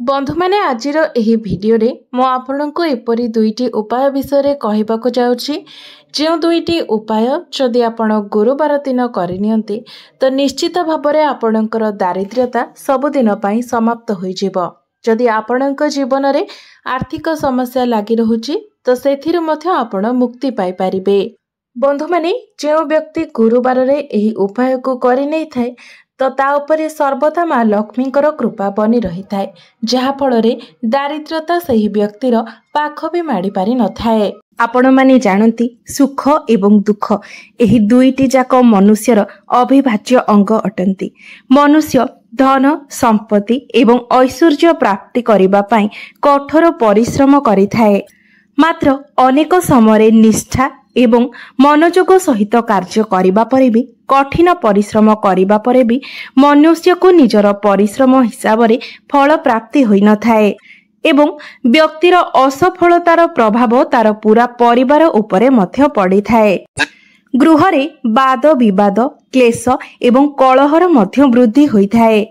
बंधु मैंने आजिर एही भिडियोरे मो आपनको एपरी दुईटी उपाय विषय कहवाक जाउछि। जो दुईटी उपाय जदि आपण गुरुवार दिन करनियंती तो निश्चित भावरे आपणकर दारिद्र्यता सबुदिन पई समाप्त होइजिबो। जदि आपणक जीवन रे आर्थिक समस्या लागि रहुछि तो सेथिरु मध्य आपण मुक्ति पाई परिबे। बंधु माने जो व्यक्ति गुरुवार रे एही उपाय को करि नै थाए तो ता उपरे सर्वदा माँ लक्ष्मीकर कृपा बनी रही थाए, जहा फल रे दारिद्र्यता सही व्यक्तिर पाख भी माड़ी पारि न थाए। आपण माने जानती सुख एवं दुख एही दुईटी जाक मनुष्यर अविभाज्य अंग अटंती। मनुष्य धन संपत्ति एवं ऐश्वर्य प्राप्ति करिबा पई कठोर परिश्रम करिथाए, मात्र अनेक समय निष्ठा एवं मनोयोग सहित कार्य करिबा परे भी कठिन परिश्रम करिबा परे भी मनुष्य को निजर परिश्रम हिसाब रे फल प्राप्ति होई न थाए एवं व्यक्तिर असफलतार प्रभाव तार पूरा परिवार उपरे मध्य पड़ी थाए। गृह रे वाद विवाद क्लेश एवं कलहर मध्य वृद्धि होई थाए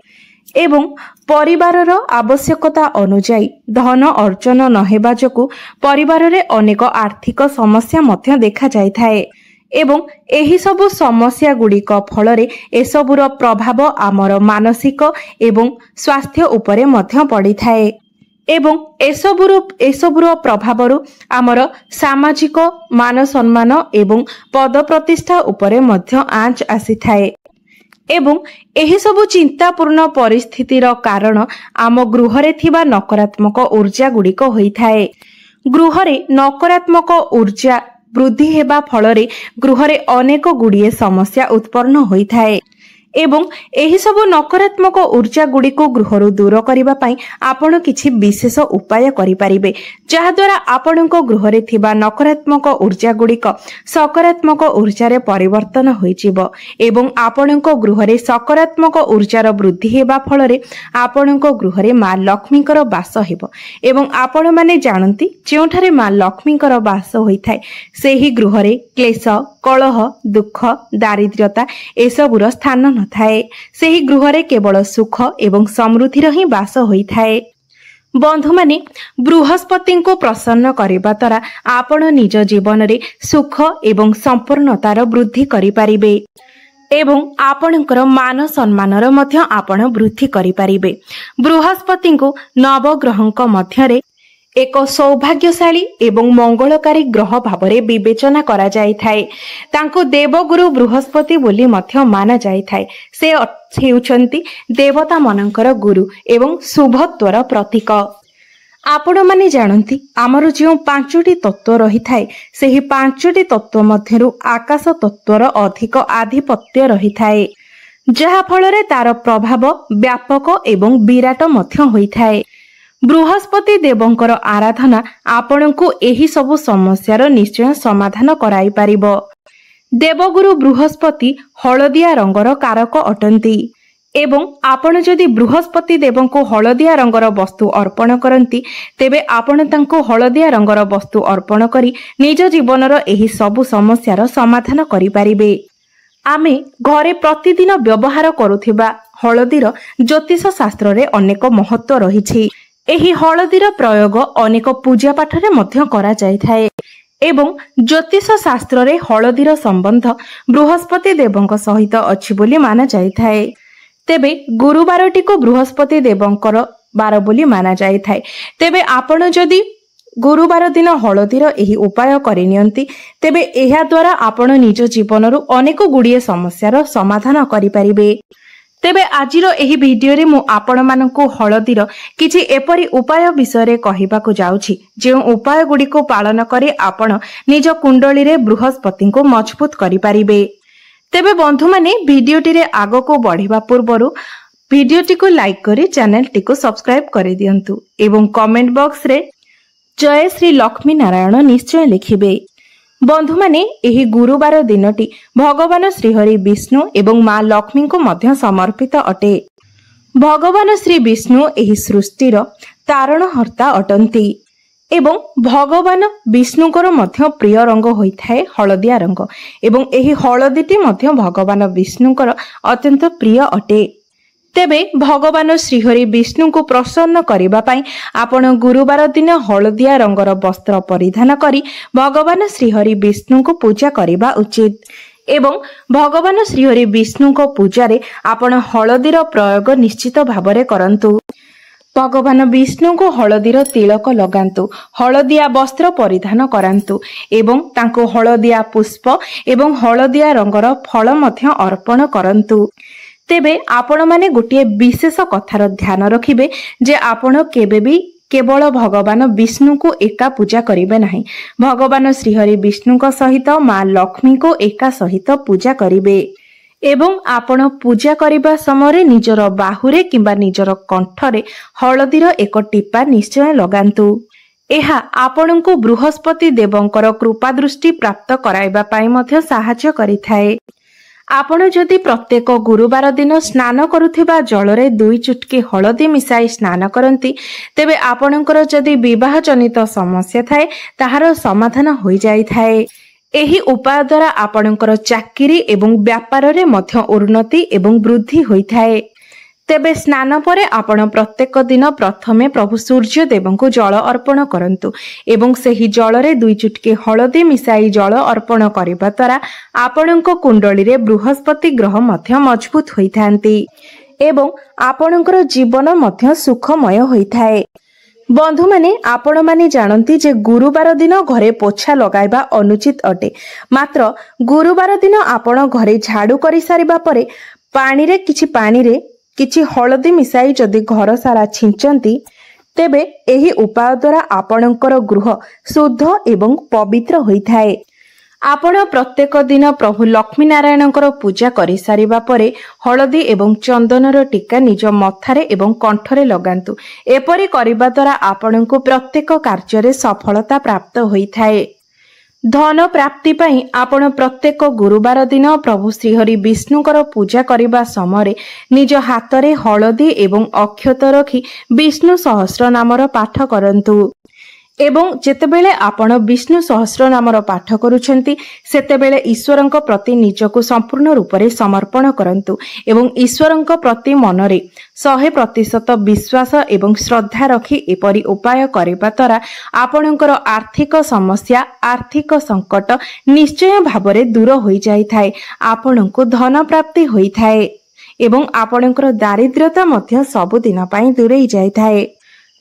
एवं परिवारर आवश्यकता अनुसार धन अर्जन नहेबा जोगु परिवार रे अनेक आर्थिक समस्या मध्य देखा जाय थाए एवं एही सबु समस्या गुड़िक फल रे एसबुर प्रभाव आमर मानसिक एवं स्वास्थ्य उपरे मध्य पड़ी थाए एवं एसबुर प्रभाव आमर सामाजिक मान सम्मान एवं पद प्रतिष्ठा उपरे मध्य आंच आसी थाए एवं एही सबु चिंतापूर्ण परिस्थितिर कारण आम गृह रे थिबा नकारात्मक ऊर्जा गुड़िक होई थाए। गृह रे नकारात्मक ऊर्जा वृद्धि हेबा फल रे गृह रे अनेक गुड़िए समस्या उत्पन्न होई थाए एवं एही सबु नकारात्मक ऊर्जा गुड़ी को गृहरु दूर करिबा पई आपण किछि विशेष उपाय करि परिबे, जहा द्वारा आपणक गृह रे थिबा नकारात्मक ऊर्जा गुड़िक सकारात्मक ऊर्जा रे परिवर्तन होइजिबो एवं आपणक गृह रे सकारात्मक ऊर्जार वृद्धि हेबा फल रे आपणक गृह रे मां लक्ष्मीकर वास हेबो एवं आपण माने जानती जेउठारे मां लक्ष्मीकर वास होइथाय सेही गृह रे क्लेश कलह दुख दारिद्र्यता एसबुर स्थान न थाए। सेही गृह रे केवल सुख एवं समृद्धिर ही वास होइथाए। बंधु माने बृहस्पति को प्रसन्न करिबा द्वारा आपण निज जीवन रे सुख एवं संपूर्णतार वृद्धि करि परिबे एवं आपणकर मान सम्मानर मध्य आपण वृद्धि करि परिबे। बृहस्पति को नवग्रहक मध्यरे एक सौभाग्यशाली एवं मंगलकारी ग्रह भावरे विवेचना करा जाय थाए। तांको देवगुरु बृहस्पति बोली मध्य माना जाय थाए। से हेउचंती देवता मनंकर गुरु एवं शुभत्वर प्रतीक। आपण माने जानती आमर जो पांचटी तत्व रही थाए सेही पांचटी तत्व मध्यरु आकाश तत्वर अधिक आधिपत्य रही थाए, जहा फल रे तार प्रभाव व्यापक एवं विराट मध्य होई थाए। बृहस्पति देवंकर आराधना आपणको एही सबु समस्यार निश्चय समाधान कराई पारिबो। देवगुरु बृहस्पति हलदिया रंगर कारक अटंती एवं आपण जदि बृहस्पति देवंको हलदिया रंगर वस्तु अर्पण करंती तेबे आपण तांको हलदिया रंगर वस्तु अर्पण करी निज जीवनर एही सबु समस्यार समाधान करि पारिबे। आमे घरे प्रतिदिन व्यवहार करुथिबा हलदीर ज्योतिष शास्त्र रे अनेक महत्व रहिछि। एही हलदीर प्रयोग अनेक पूजा पाठ रे मध्य करा जाय थाए एवं ज्योतिष शास्त्र रे हलदीर संबंध बृहस्पति देवंक सहित अछि बोली माना जाय थाए। तेबे गुरुवारटी को बृहस्पति देवंकर बार बोली माना जाय थाए। तेबे आपण जदि गुरुवार दिन हलदीर एही उपाय करिनियंती तेबे एहा द्वारा आपण निज जीवनरु अनेक गुड़िए समस्यार समाधान करि परिबे। तेबे आजिर एही भिडियो रे मु आपण मानकु हलदीर किछि एपरि उपाय विषय कहिबाकु जाउछि जे उपाय गुडी को पालन करी आपण निज कुंडली रे बृहस्पति को मजबूत करि परिबे। तेबे बंधु माने भिडियोटी रे आगो को बढ़िबा पूर्वरु भिडियोटी को लाइक करी चैनल टी को सब्सक्राइब करि दियंतु एवं कमेंट बॉक्स रे जय श्री लक्ष्मी नारायण निश्चय लिखिबे। बंधु माने एही गुरुवार दिनटी भगवान श्रीहरि विष्णु एवं मां लक्ष्मी को मध्य समर्पित अटे। भगवान श्री विष्णु एही सृष्टिर तारणहर्ता अटंती एवं भगवान विष्णुकर मध्य प्रिय रंग होइथाए हलदिया रंग एवं एही हलदीटी मध्य भगवान विष्णुकर अत्यंत प्रिय अटे। तेबे भगवान श्रीहरि विष्णु को प्रसन्न करिबा पई आपण गुरुवार दिन हलदिया रंगर वस्त्र परिधान करी भगवान श्रीहरि विष्णु को पूजा करिबा उचित। एवं भगवान श्रीहरि विष्णु को पूजा आपण हलदीर प्रयोग निश्चित भावरे करंतु। भगवान विष्णु को हलदीर तिलक लगांतु, हलदिया वस्त्र परिधान करांतु एवं तांको हलदिया पुष्प एवं हलदिया रंगर फल मध्य अर्पण करंतु। तेबे आपण माने गोटे विशेष कथार ध्यान रखिबे जे आपण केबे भी केवल भगवान विष्णु को एका पूजा करिबे नाही, भगवान श्रीहरि विष्णु को सहित मां लक्ष्मी को एका सहित पूजा करिबे। एवं आपण पूजा करिबा समय निजर बाहुरे किंबा निजर कंठरे हलदीर एक टीपा निश्चय लगांतु। एहा आपणको बृहस्पति देवंकर कृपा दृष्टि प्राप्त कराइबा पई मध्य सहाय्य करिथाए। आपण जदि प्रत्येक गुरुवार दिन स्नान करुथिबा जलरे 2 चुटकी हलदी मिसाई स्नान करंती तेबे आपणकर जदि विवाह जनित समस्या थाए ताहार समाधान होई जाई थाए। एही उपाय द्वारा आपणकर चाकरी एवं व्यापार रे मध्य उन्नति एवं वृद्धि होई थाए। तेबे स्नान परे आपण प्रत्येक दिन प्रथमे प्रभु सूर्य देवंकु जल अर्पण करंतु एवं सेही जलरे 2 चुटकी हलदी मिसाई जल अर्पण करिबा द्वारा आपणको कुंडली रे बृहस्पति ग्रह मध्य मजबूत होइथांती एवं आपणकर जीवन मध्य सुखमय होइथाए। बंधु माने आपण माने जानती जे गुरुवार दिन घरे पोछा लगाइबा अनुचित अटे, मात्र गुरुवार दिन आपण घरे झाड़ू करि सारिबा परे पानी रे किछि हलदी मिसाई जदि घर सारा छिंचंती तेबे एही उपाय द्वारा आपणकर गृह शुद्ध एवं पवित्र होइथाए। आपण प्रत्येक दिन प्रभु लक्ष्मी नारायणकर पूजा करि सारिबा परे हलदी एवं चंदनर टीका निज मथारे एवं कंठरे लगांतु। एपरि करिबा द्वारा आपणको प्रत्येक कार्य सफलता प्राप्त होइथाए। धन प्राप्ति पई आपण प्रत्येक गुरुवार दिन प्रभु श्रीहरि विष्णुकर पूजा करिबा समय निज हातरे हलदी एवं अक्षत रखी विष्णु सहस्र नामर पाठ करंतु एवं जेतेबेले आपण विष्णु सहस्र नामर पाठ करूछंती सेतेबेले ईश्वरंक प्रति निजको संपूर्ण रूप से समर्पण करंतु एवं ईश्वरंक प्रति मनरे 100% विश्वास एवं श्रद्धा रखी एपरी उपाय करिबा द्वारा आपणकर आर्थिक समस्या आर्थिक संकट निश्चय भावरे दूर होई जाई थाए। आपणको धन प्राप्ति होई थाए एवं आपणकर दारिद्र्यता मध्य सब दिन पई दूरेई जाई थाए।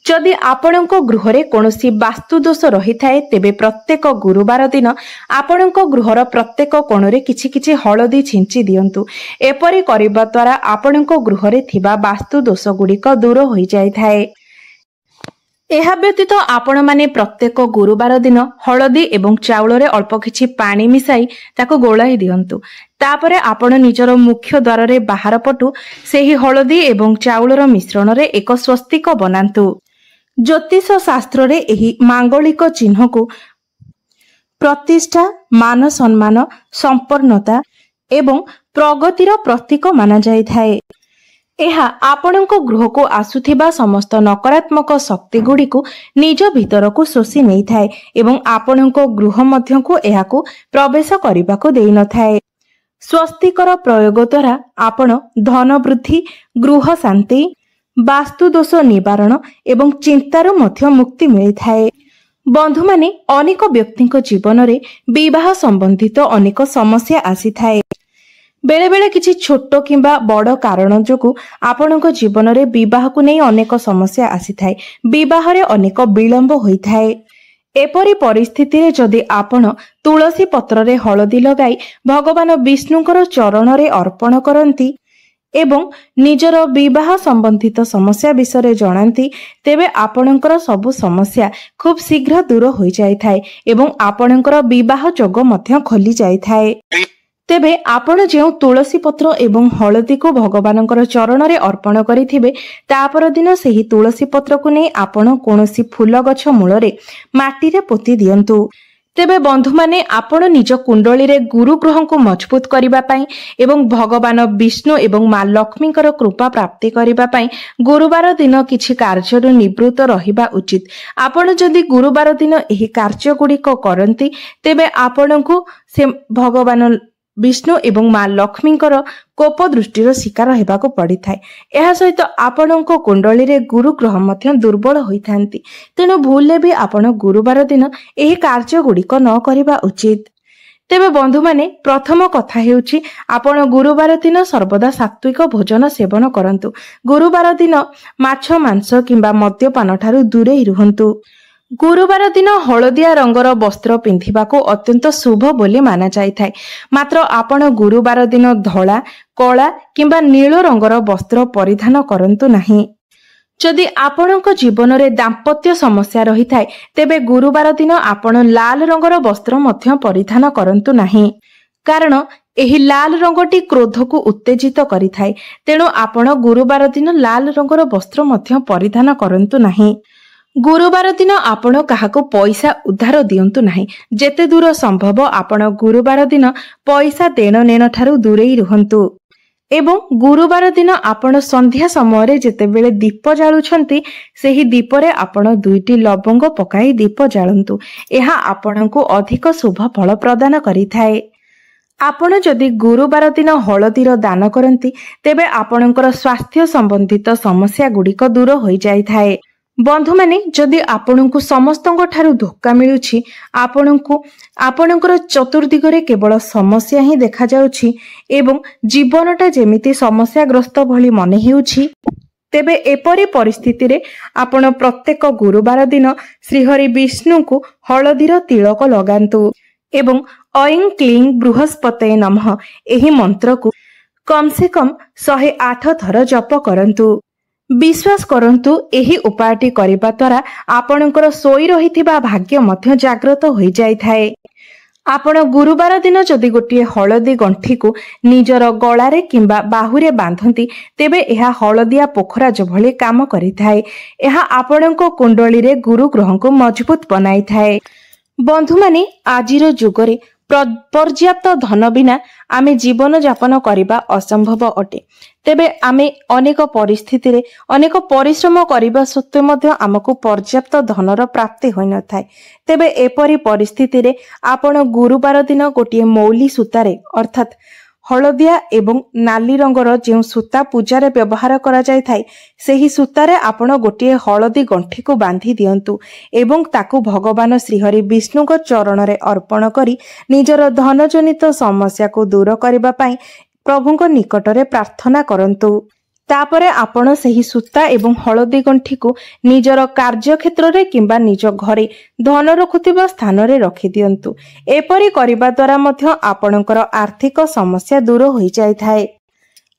जदि आपणको गृहरे कोनोसी वास्तु दोष रही थाए तेबे प्रत्येक गुरुवार दिन आपणको गृहर प्रत्येक कोणरे किछि किछि हलदी छिंची दियंतु। एपरि करिबा द्वारा आपणको गृहरे थिबा वास्तु दोष गुड़िक दूर होई जाई थाए। एहा व्यतीत आपण माने प्रत्येक गुरुवार दिन हलदी एवं चाउल रे अल्प किछि पानी मिसाई ताको गोलाई दियंतु। तापरे आपण निजर मुख्य द्वार रे बाहर पटु सेही हलदी एवं चाउलर मिश्रण रे एक स्वस्तिक बनांतु। ज्योतिष शास्त्र रे एही मांगलिक चिन्ह को प्रतिष्ठा मान सम्मान संपन्नता एवं प्रगतिर प्रतीक माना जाई थाए। एहा आपणको गृह को आसुथिबा समस्त नकारात्मक शक्ति गुडी को निज भीतर को शोषी नहीं थाए एवं आपणको गृह मध्य को एहाको प्रवेश करिबा को देई न थाए। स्वस्तिकर प्रयोग द्वारा आपण धन वृद्धि गृह शांति वास्तु दोष निवारण एवं चिंतारू मध्य मुक्ति मिली थाए। बंधु माने अनेक व्यक्तिक जीवन रे विवाह संबंधित अनेक समस्या आसी थाए। बेले बेले किछि छोट किंबा बड़ कारण जोगु आपणक जीवन रे विवाह को नहीं अनेक समस्या आसी थाए। विवाह रे अनेक विलंब होई थाए। एपरी परिस्थिति रे जदि आपण तुलसी पत्र रे हलदी लगाई भगवान विष्णुकर चरण रे अर्पण करंती एवं निजर विवाह संबंधित समस्या विषय जणांती तेबे आपणकर सबु समस्या खूब शीघ्र दूर होई जाई थाए एवं आपणकर विवाह जोग मध्य खोली जाई थाए। तेबे आपण जेउ तुलसी पत्र एवं हलदी को भगवानकर चरण रे अर्पण करिथिबे तापर दिन सेही तुलसी पत्र को नै आपण कोनोसी फूल गछ मूल रे माटी रे पोती दियंतु। तेबे बंधु माने आपण निज कुंडली रे गुरु ग्रह को मजबूत करिबा पई एवं भगवान विष्णु एवं मां लक्ष्मीकर कृपा प्राप्ति करिबा पई गुरुवार दिन किछि कार्यरु निवृत्त रहिबा उचित। आपण जदि गुरुवार दिन एही कार्य गुडी को करंती तेबे आपणकु से भगवान विष्णु एवं माँ लक्ष्मींकर कोप दृष्टिर शिकार हेबाको पड़िथाय। एहा सहित आपणको कुंडली रे गुरु ग्रह मध्य दुर्बल होइथांती। तेणु भूलले भी आपण गुरुवार दिन एही कार्य गुड़िक न करिबा उचित। तेबे बंधु माने प्रथम कथा हेउछि आपण गुरुवार दिन सर्वदा सात्विक भोजन सेवन करंतु। गुरुवार दिन माछ मांस किंबा मद्यपान ठारू दूरे रुहंतु। गुरुवार दिन हलदिया रंगर वस्त्र पिंधिबाको अत्यंत शुभ बोली माना जाइथाय। मात्र आपण गुरुवार दिन धला कला किंबा नील रंगर वस्त्र परिधान करंतु नाही। जदि आपणको जीवन रे दाम्पत्य समस्या रही थाए तेबे गुरुवार दिन आपण लाल रंगर वस्त्र मध्य परिधान करंतु नाही। कारण एही लाल रंगटी क्रोध को उत्तेजित करिथाय। तेणु आपण गुरुवार दिन लाल रंगर वस्त्र मध्य परिधान करंतु नाही। गुरुवार दिन आपण काहाको पैसा उधार दियंतु नाही। जेते दूर संभव आपण गुरुवार दिन पैसा देण नेण ठारू दूरेई रुहंतु। एवं गुरुवार दिन आपण संध्या समय जेतेबेले दीप जालुछंती सेही दीपरे आपण 2टी लवंग पकाई दीप जालंतु। एहा आपणको अधिक शुभ फल प्रदान करिथाए। आपण जदि गुरुवार दिन हलदीर दान करंती तेबे आपणकर स्वास्थ्य संबंधित समस्या गुड़िक दूर होई जाइथाए। बंधु माने जदि आपणको समस्तंग ठारू धोखा मिलुछि आपणको आपणकर चतुर्दिगरे केवल समस्या ही देखा जाउछि एवं जीवनटा जेमिति समस्याग्रस्त भली मने हेउछि तेबे एपरी परिस्थिति रे आपण प्रत्येक गुरुवार दिन श्रीहरि विष्णु को हलदीर तिलक लगांतु एवं ऐं क्लीं बृहस्पतये नमः एही मंत्र को कम से कम 108 थर जप करंतु। विश्वास करंतु एही उपायटी करिबा द्वारा आपणकर सोई रहिथिबा भाग्य मध्य जागृत होई जाय थाए। आपण गुरुवार दिन जदि गोटे हलदी गंठी को निजर गलारे किंबा बाहुरे बांधती तेबे एहा हलदिया पोखराज भली काम करिथाए। एहा आपणको कुंडली रे गुरु ग्रह को मजबूत बनाई थाए। बंधु माने आजिर जुगरे पर्याप्त धन बिना आमे जीवन यापन करिबा असंभव अटे। तेबे आमे अनेक परिस्थिति रे अनेक परिश्रम करिबा सत्वे मध्य आमको पर्याप्त धनर प्राप्ति होई न थाए। तेबे एपरी परिस्थिति रे आपण गुरुवार दिन गोटे मौली सूतारे अर्थात हलदिया एवं नाली रंगर जो सूता पूजा रे व्यवहार करा जाय थाए सेही सूतारे आपण गोटे हलदी गंठी को बांधी दियंतु एवं ताकू भगवान श्रीहरि विष्णु को चरण रे अर्पण करी निजर धन जनित समस्या को दूर करबा पई प्रभुଙ୍କ निकटरे प्रार्थना करंतु। तापरे आपण सही सूता एवं हलदी गंठी को निजर कार्य क्षेत्र रे किंबा निज घरे धन रखुथिबा स्थान रे रखि दियंतु। एपरि करिबा द्वारा मध्य आपणकर आर्थिक समस्या दूर होई जाय थाए।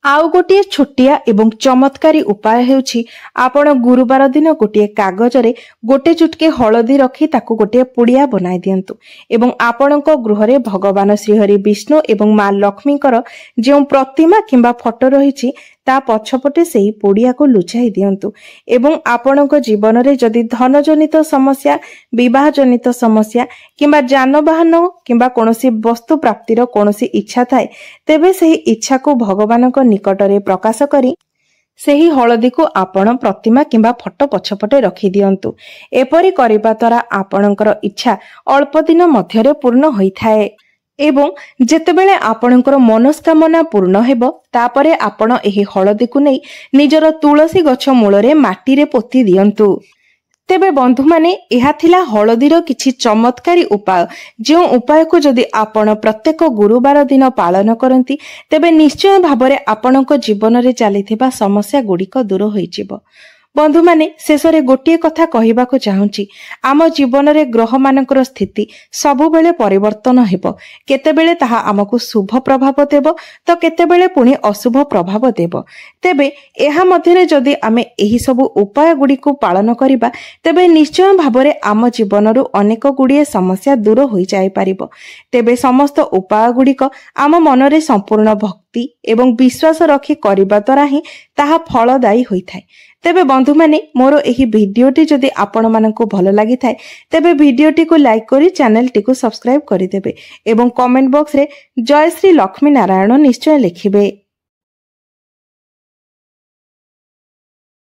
आउ गोटे छोटिया एवं चमत्कारी उपाय हेउछि आपण गुरुवार दिन गोटे कागज रे गोटे चुटके हलदी रखी ताकू गोटे पुड़िया बनाई दियंतु एवं आपणको गृह रे भगवान श्रीहरि विष्णु एवं माँ लक्ष्मींकर जो प्रतिमा किंबा फोटो रहिछि ता पछपटे सेही पुड़िया को लुचाई दियंतु एवं आपणको जीवन रे जदि धन जनित समस्या विवाह जनित समस्या किंबा जानवाहन किंबा कोनोसी वस्तु प्राप्तिर कोनोसी इच्छा थाए तेबे सेही इच्छा को भगवानक निकटरे प्रकाश करी सेही हलदी को आपण प्रतिमा किंबा फोटो पछपटे रखि दियंतु। एपरि करिबा द्वारा आपणकर इच्छा अल्प दिन मध्यरे पूर्ण होइथाए एवं जेतेबेले आपणकर मनस्कामना पूर्ण हेबो तापरे आपण एही हलदी को नै निजर तुलसी गछ मूलरे माटी रे पोती दियंतु। तेबे बंधु माने एहा थिला हलदीर किछि चमत्कारी उपाय जो उपाय को जदि आपण प्रत्येक गुरुवार दिन पालन करंती तेबे निश्चय भाबरे आपणको जीवन रे चलीथिबा समस्या गुड़िक दूर होइजिबो। बंधु माने शेषरे गोटे कथा कहिबाको चाहूची आम जीवन रे ग्रह मानकर स्थिति सबु बेले परिवर्तन हेबो। केतेबेले ताहा आमको शुभ प्रभाव देबो तो केतेबेले पुनी अशुभ प्रभाव देबो। तेबे एहा मध्यरे जदि आमे एही सबु उपाय गुडी को पालन करिबा तेबे निश्चय भाबरे आम जीवनरु अनेक गुडीए समस्या दूर होई जाय पारिबो। तेबे समस्त उपाय गुडीक आम मनरे संपूर्ण भक्ति एवं विश्वास रखी करिबा द्वारा ही ताहा फलदायी होइथाय। तेबे बंधु माने मोर एही भिडियोटी जदि आपण मानकु भलो लागि थाए तेबे भिडियोटी को लाइक करी चैनल टी को सब्सक्राइब करि देबे एवं कमेंट बॉक्स रे जय श्री लक्ष्मी नारायण निश्चय लिखिबे।